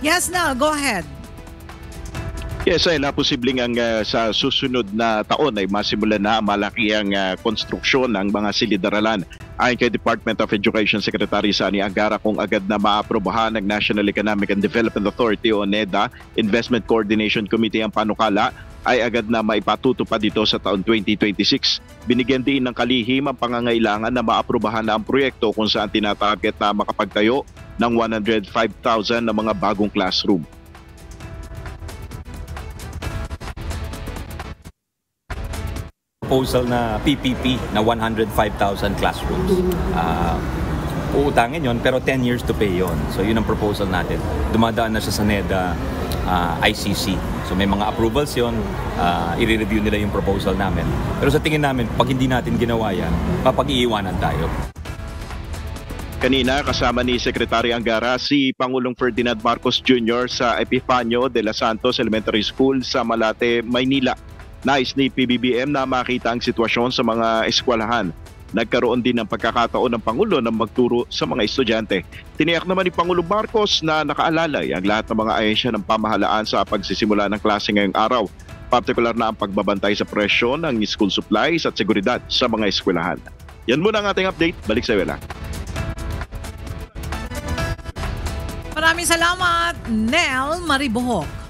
Yes, Nel, go ahead. Yes, ay naposibleng ang sa susunod na taon ay masimulan na malaki ang konstruksyon ng mga silid-aralan. Ayon kay Department of Education Secretary Sani Angara, kung agad na maaprobahan ng National Economic and Development Authority o NEDA Investment Coordination Committee ang panukala, ay agad na maipatutupad dito sa taon 2026. Binigyan din ng kalihim ang pangangailangan na maaprobahan na ang proyekto kung saan tinatarget na makapagtayo ng 105,000 na mga bagong classroom. Proposal na PPP na 105,000 classrooms. Uutangin yon pero 10 years to pay yon. So yun ang proposal natin. Dumadaan na siya sa NEDA ICC. So may mga approvals yon, i-review nila yung proposal namin. Pero sa tingin namin, pag hindi natin ginawa yan, papag-iiwanan tayo. Kanina kasama ni Secretary Angara si Pangulong Ferdinand Marcos Jr. sa Epifanio de los Santos Elementary School sa Malate, Maynila. Nais ni PBBM na makita ang sitwasyon sa mga eskwelahan. Nagkaroon din ng pagkakataon ng Pangulo na magturo sa mga estudyante. Tiniyak naman ni Pangulong Marcos na nakaalalay ang lahat ng mga ahensya ng pamahalaan sa pagsisimula ng klase ngayong araw. Partikular na ang pagbabantay sa presyo ng school supplies at seguridad sa mga eskwelahan. Yan muna ang ating update. Balik sa Wela. Maraming salamat, Nel Maribohok.